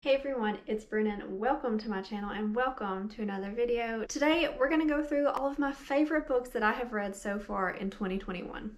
Hey everyone, it's Brennan. Welcome to my channel and welcome to another video. Today we're going to go through all of my favorite books that I have read so far in 2021.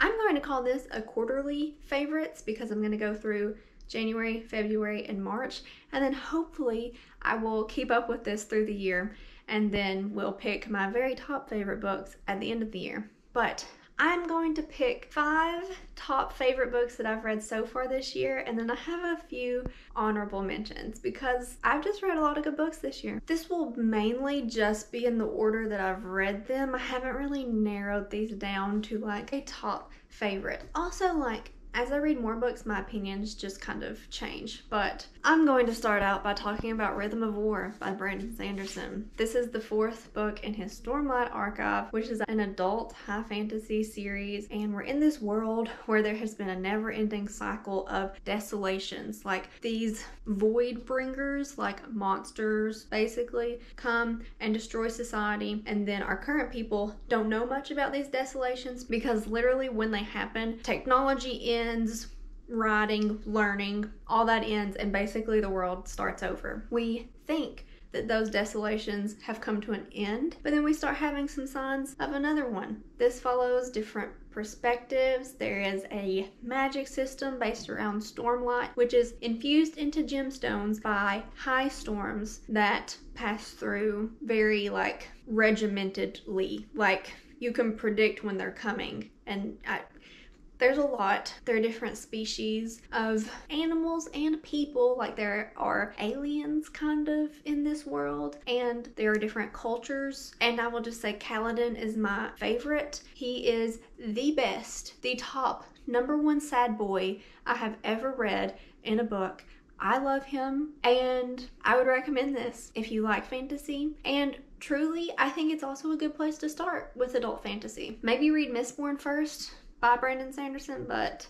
I'm going to call this a quarterly favorites because I'm going to go through January, February, and March, and then hopefully I will keep up with this through the year, and then we'll pick my very top favorite books at the end of the year. But I'm going to pick 5 top favorite books that I've read so far this year, and then I have a few honorable mentions because I've just read a lot of good books this year. This will mainly just be in the order that I've read them. I haven't really narrowed these down to like a top favorite. Also, like, as I read more books, my opinions just kind of change. But I'm going to start out by talking about Rhythm of War by Brandon Sanderson. This is the 4th book in his Stormlight Archive, which is an adult high fantasy series. And we're in this world where there has been a never-ending cycle of desolations. Like, these void bringers, like monsters, basically, come and destroy society. And then our current people don't know much about these desolations because literally when they happen, technology ends, writing, learning, all that ends, and basically the world starts over. We think that those desolations have come to an end, but then we start having some signs of another one. This follows different perspectives. There is a magic system based around stormlight, which is infused into gemstones by high storms that pass through very like regimentedly. Like, you can predict when they're coming, and there's a lot. There are different species of animals and people, like there are aliens kind of in this world, and there are different cultures. And I will just say Kaladin is my favorite. He is the best, the top #1 sad boy I have ever read in a book. I love him, and I would recommend this if you like fantasy. And truly, I think it's also a good place to start with adult fantasy. Maybe read Mistborn first by Brandon Sanderson, but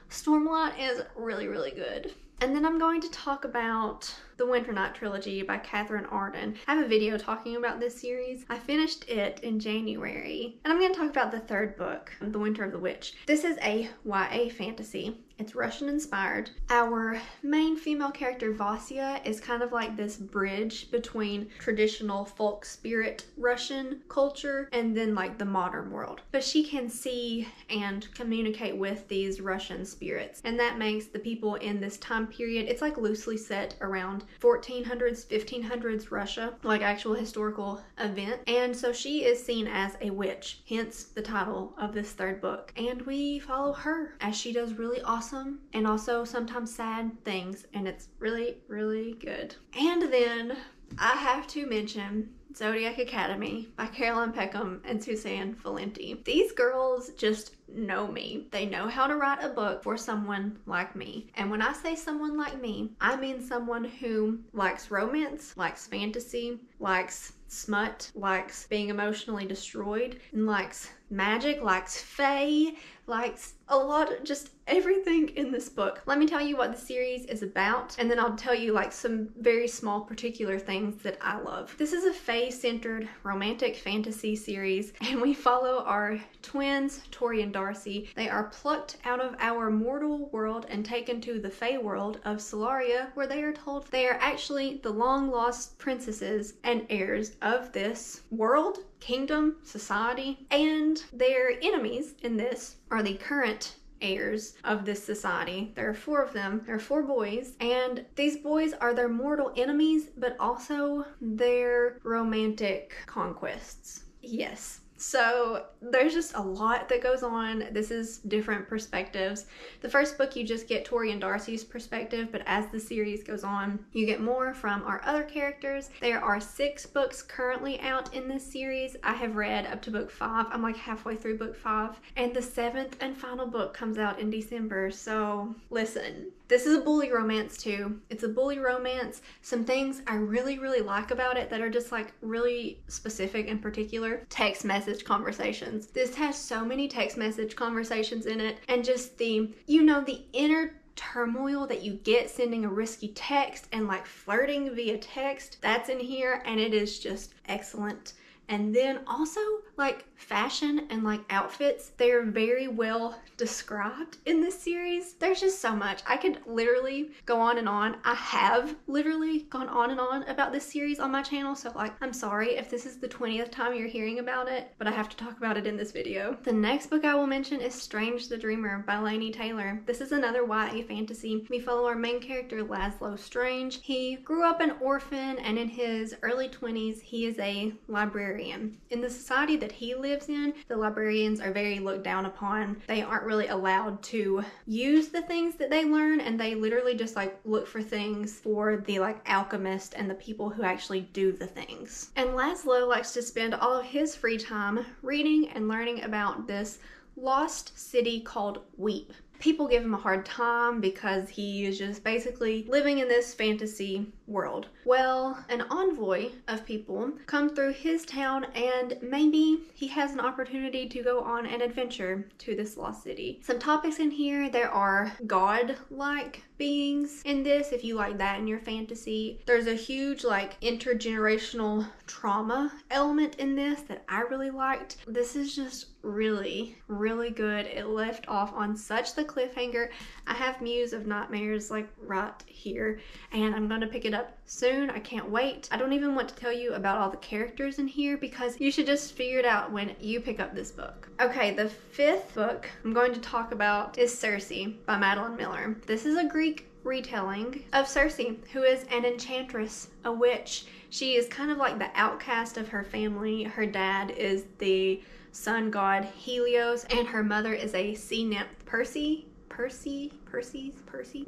Stormlight is really, really good. And then I'm going to talk about the Winter Night trilogy by Catherine Arden. I have a video talking about this series. I finished it in January, and I'm going to talk about the 3rd book, The Winter of the Witch. This is a YA fantasy. It's Russian inspired. Our main female character, Vasya, is kind of like this bridge between traditional folk spirit Russian culture and then like the modern world. But she can see and communicate with these Russian spirits, and that makes the people in this time period, it's like loosely set around 1400s, 1500s Russia, like actual historical event. And so she is seen as a witch, hence the title of this 3rd book. And we follow her as she does really awesome and also sometimes sad things, and it's really, really good. And then I have to mention Zodiac Academy by Carolyn Peckham and Suzanne Valenti. These girls just know me. They know how to write a book for someone like me. And when I say someone like me, I mean someone who likes romance, likes fantasy, likes smut, likes being emotionally destroyed, and likes magic, likes fae, likes a lot of just everything in this book. Let me tell you what the series is about, and then I'll tell you like some very small particular things that I love. This is a fae-centered romantic fantasy series, and we follow our twins, Tori and Darcy. They are plucked out of our mortal world and taken to the fae world of Solaria, where they are told they are actually the long-lost princesses and heirs of this world, kingdom, society, and their enemies in this are the current heirs of this society. There are 4 of them. There are 4 boys, and these boys are their mortal enemies, but also their romantic conquests. Yes. So there's just a lot that goes on. This is different perspectives. The 1st book, you just get Tori and Darcy's perspective, but as the series goes on, you get more from our other characters. There are 6 books currently out in this series. I have read up to book 5. I'm like halfway through book 5, and the 7th and final book comes out in December. So listen, this is a bully romance too. It's a bully romance. Some things I really, really like about it that are just like really specific and particular. Text message conversations. This has so many text message conversations in it, and just the, you know, the inner turmoil that you get sending a risky text and like flirting via text, that's in here, and it is just excellent. And then also like fashion and like outfits, they're very well described in this series. There's just so much. I could literally go on and on. I have literally gone on and on about this series on my channel, so like I'm sorry if this is the 20th time you're hearing about it, but I have to talk about it in this video. The next book I will mention is Strange the Dreamer by Laini Taylor. This is another YA fantasy. We follow our main character Laszlo Strange. He grew up an orphan, and in his early 20s he is a librarian. In the society that he lives in, the librarians are very looked down upon. They aren't really allowed to use the things that they learn, and they literally just like look for things for the like alchemist and the people who actually do the things. And Laszlo likes to spend all of his free time reading and learning about this lost city called Weep. People give him a hard time because he is just basically living in this fantasy world. Well, an envoy of people come through his town, and maybe he has an opportunity to go on an adventure to this lost city. Some topics in here, there are god-like beings in this, if you like that in your fantasy. There's a huge like intergenerational trauma element in this that I really liked. This is just really good. It left off on such the cliffhanger. I have Muse of Nightmares like right here, and I'm gonna pick it up soon. I can't wait. I don't even want to tell you about all the characters in here because you should just figure it out when you pick up this book. Okay, the fifth book I'm going to talk about is Cersei by Madeline Miller. This is a Greek retelling of Cersei, who is an enchantress, a witch. She is kind of like the outcast of her family. Her dad is the sun god Helios, and her mother is a sea nymph, Percy.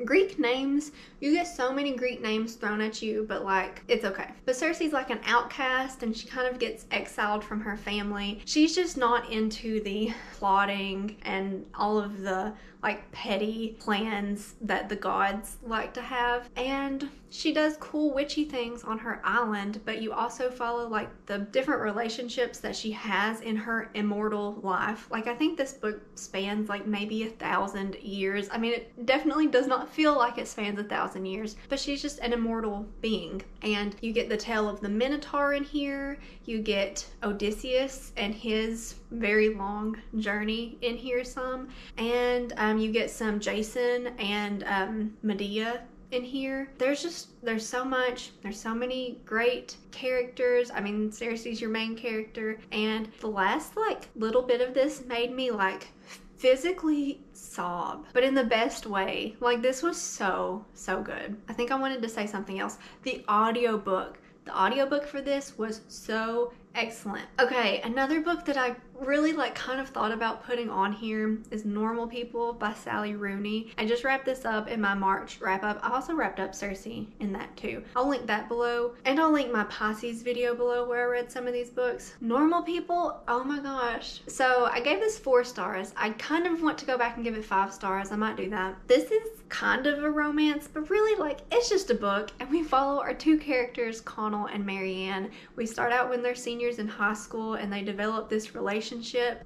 Greek names, you get so many Greek names thrown at you, but like, it's okay. But Cersei's like an outcast, and she kind of gets exiled from her family. She's just not into the plotting and all of the like petty plans that the gods like to have. And she does cool witchy things on her island, but you also follow like the different relationships that she has in her immortal life. Like, I think this book spans like maybe 1,000 years. I mean, it definitely does not feel like it spans 1,000 years, but she's just an immortal being. And you get the tale of the Minotaur in here. You get Odysseus and his very long journey in here some. And you get some Jason and Medea in here. There's so much. There's so many great characters. I mean, Cersei's your main character. And the last like little bit of this made me like physically sob, but in the best way. Like, this was so good. I think I wanted to say something else. The audiobook for this was so excellent. Okay, another book that I really like kind of thought about putting on here is Normal People by Sally Rooney. I just wrapped this up in my March wrap up. I also wrapped up Cersei in that too. I'll link that below, and I'll link my Pisces video below where I read some of these books. Normal People, oh my gosh. So I gave this 4 stars. I kind of want to go back and give it 5 stars. I might do that. This is kind of a romance, but really like it's just a book, and we follow our 2 characters, Connell and Marianne. We start out when they're seniors in high school, and they develop this relationship.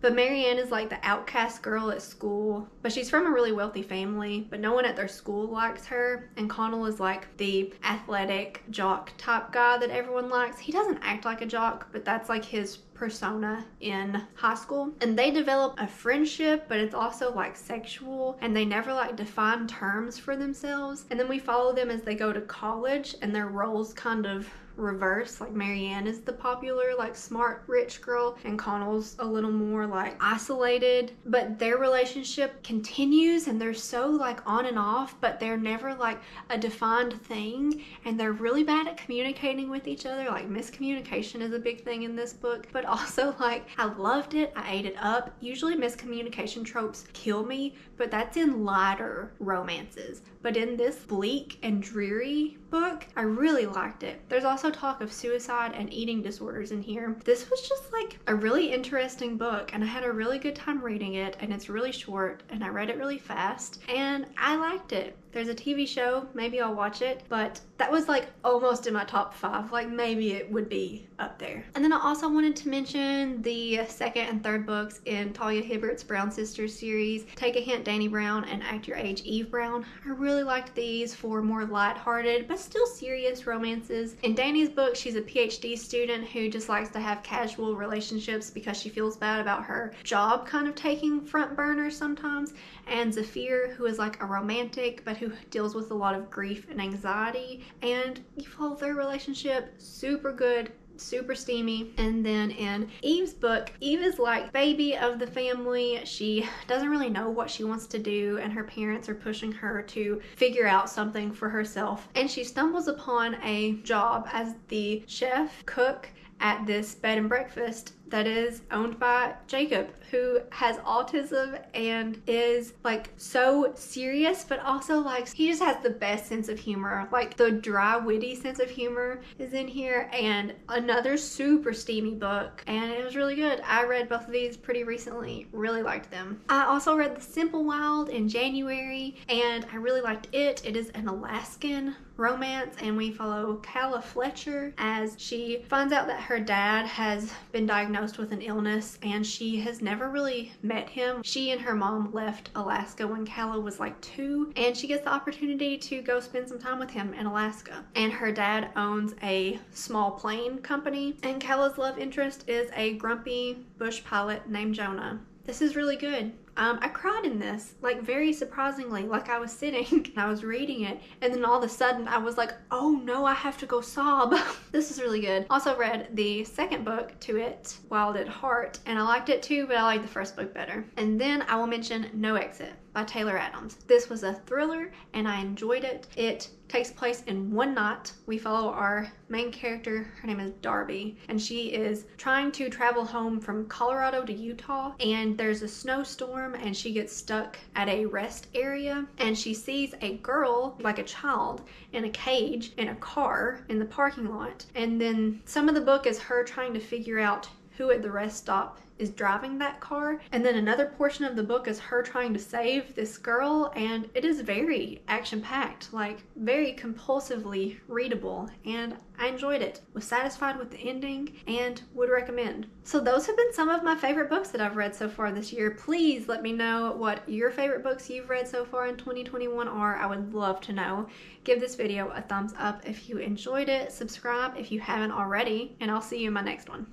But Marianne is like the outcast girl at school, but she's from a really wealthy family, but no one at their school likes her. And Connell is like the athletic jock type guy that everyone likes. He doesn't act like a jock, but that's like his persona in high school. And they develop a friendship, but it's also like sexual, and they never like define terms for themselves. And then we follow them as they go to college, and their roles kind of reverse. Like, Marianne is the popular like smart rich girl, and Connell's a little more like isolated, but their relationship continues, and they're so like on and off, but they're never like a defined thing, and they're really bad at communicating with each other. Like, miscommunication is a big thing in this book, but also like I loved it. I ate it up. Usually miscommunication tropes kill me, but that's in lighter romances. But in this bleak and dreary book, I really liked it. There's also talk of suicide and eating disorders in here. This was just like a really interesting book, and I had a really good time reading it, and it's really short, and I read it really fast, and I liked it. There's a TV show, maybe I'll watch it, but that was like almost in my top 5. Like, maybe it would be up there. And then I also wanted to mention the second and third books in Talia Hibbert's Brown Sisters series, Take a Hint, Dani Brown, and Act Your Age, Eve Brown. I really really liked these for more lighthearted but still serious romances. In Dani's book, she's a PhD student who just likes to have casual relationships because she feels bad about her job kind of taking front burner sometimes. And Zafir, who is like a romantic but who deals with a lot of grief and anxiety, and you follow their relationship. Super good, super steamy. And then in Eve's book, Eve is like baby of the family. She doesn't really know what she wants to do, and her parents are pushing her to figure out something for herself. And she stumbles upon a job as the chef cook at this bed and breakfast that is owned by Jacob, who has autism and is like so serious, but also like he just has the best sense of humor. Like the dry, witty sense of humor is in here. And another super steamy book, and it was really good. I read both of these pretty recently, really liked them. I also read The Simple Wild in January, and I really liked it. It is an Alaskan romance, and we follow Calla Fletcher as she finds out that her dad has been diagnosed with an illness and she has never really met him. She and her mom left Alaska when Calla was like 2, and she gets the opportunity to go spend some time with him in Alaska. And her dad owns a small plane company, and Calla's love interest is a grumpy bush pilot named Jonah. This is really good. I cried in this, like very surprisingly. Like I was sitting and I was reading it, and then all of a sudden I was like, oh no, I have to go sob. This is really good. Also read the second book to it, Wild at Heart, and I liked it too, but I liked the first book better. And then I will mention No Exit by Taylor Adams. This was a thriller and I enjoyed it. It takes place in one night. We follow our main character, her name is Darby, and she is trying to travel home from Colorado to Utah, and there's a snowstorm and she gets stuck at a rest area, and she sees a girl, like a child, in a cage in a car in the parking lot. And then some of the book is her trying to figure out who at the rest stop is driving that car, and then another portion of the book is her trying to save this girl, and it is very action-packed, like very compulsively readable, and I enjoyed it, was satisfied with the ending, and would recommend. So those have been some of my favorite books that I've read so far this year. Please let me know what your favorite books you've read so far in 2021 are. I would love to know. Give this video a thumbs up if you enjoyed it, subscribe if you haven't already, and I'll see you in my next one.